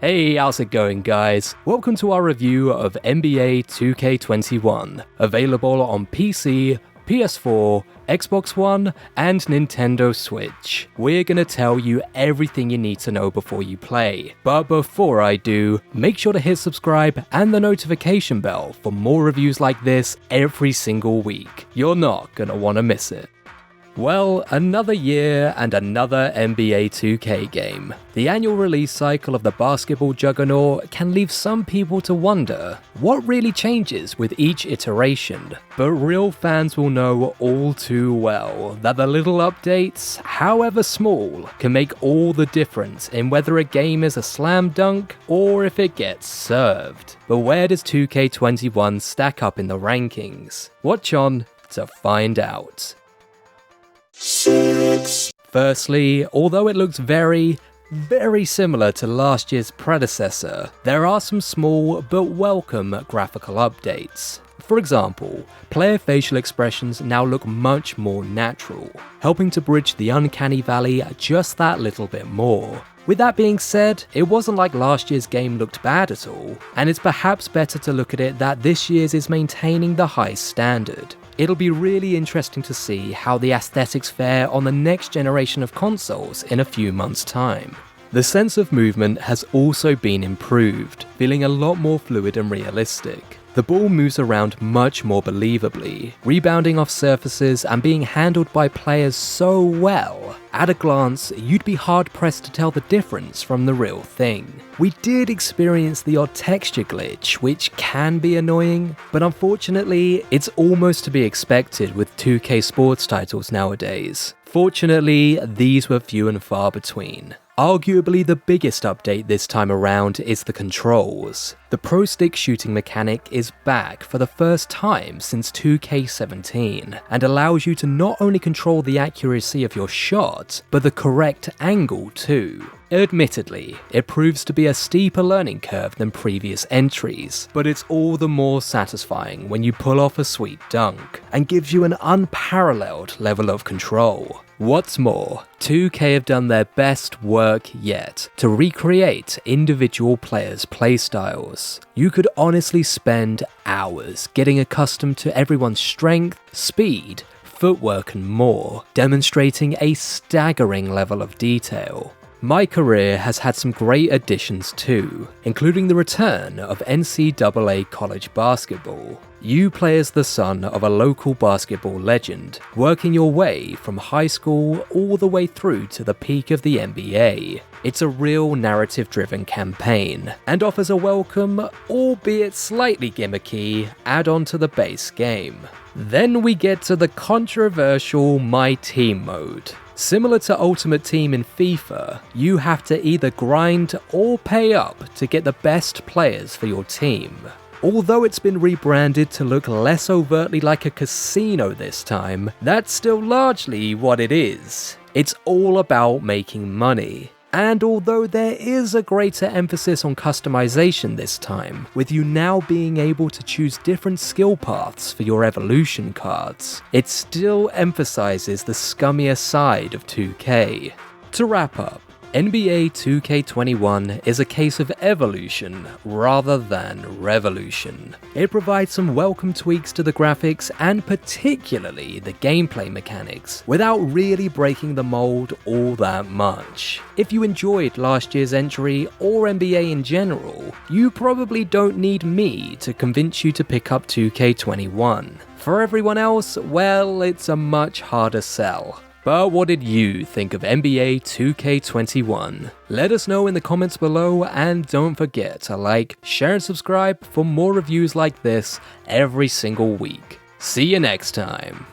Hey, how's it going, guys? Welcome to our review of NBA 2K21, available on PC, PS4, Xbox One, and Nintendo Switch. We're gonna tell you everything you need to know before you play. But before I do, make sure to hit subscribe and the notification bell for more reviews like this every single week. You're not gonna wanna miss it. Well, another year and another NBA 2K game. The annual release cycle of the basketball juggernaut can leave some people to wonder what really changes with each iteration. But real fans will know all too well that the little updates, however small, can make all the difference in whether a game is a slam dunk or if it gets served. But where does 2K21 stack up in the rankings? Watch on to find out. Firstly, although it looks very similar to last year's predecessor, there are some small but welcome graphical updates. For example, player facial expressions now look much more natural, helping to bridge the uncanny valley just that little bit more. With that being said, it wasn't like last year's game looked bad at all, and it's perhaps better to look at it that this year's is maintaining the high standard. It'll be really interesting to see how the aesthetics fare on the next generation of consoles in a few months' time. The sense of movement has also been improved, feeling a lot more fluid and realistic. The ball moves around much more believably, rebounding off surfaces and being handled by players so well. At a glance, you'd be hard-pressed to tell the difference from the real thing. We did experience the odd texture glitch, which can be annoying, but unfortunately, it's almost to be expected with 2K sports titles nowadays. Fortunately, these were few and far between. Arguably the biggest update this time around is the controls. The pro stick shooting mechanic is back for the first time since 2K17 and allows you to not only control the accuracy of your shot, but the correct angle too. Admittedly, it proves to be a steeper learning curve than previous entries, but it's all the more satisfying when you pull off a sweet dunk, and gives you an unparalleled level of control. What's more, 2K have done their best work yet to recreate individual players' playstyles. You could honestly spend hours getting accustomed to everyone's strength, speed, footwork and more, demonstrating a staggering level of detail. My career has had some great additions too, including the return of NCAA college basketball. You play as the son of a local basketball legend, working your way from high school all the way through to the peak of the NBA. It's a real narrative-driven campaign, and offers a welcome, albeit slightly gimmicky, add-on to the base game. Then we get to the controversial My Team mode. Similar to Ultimate Team in FIFA, you have to either grind or pay up to get the best players for your team. Although it's been rebranded to look less overtly like a casino this time, that's still largely what it is. It's all about making money. And although there is a greater emphasis on customization this time, with you now being able to choose different skill paths for your evolution cards, it still emphasizes the scummier side of 2K. To wrap up, NBA 2K21 is a case of evolution rather than revolution. It provides some welcome tweaks to the graphics and particularly the gameplay mechanics, without really breaking the mold all that much. If you enjoyed last year's entry or NBA in general, you probably don't need me to convince you to pick up 2K21. For everyone else, well, it's a much harder sell. But what did you think of NBA 2K21? Let us know in the comments below, and don't forget to like, share and subscribe for more reviews like this every single week. See you next time.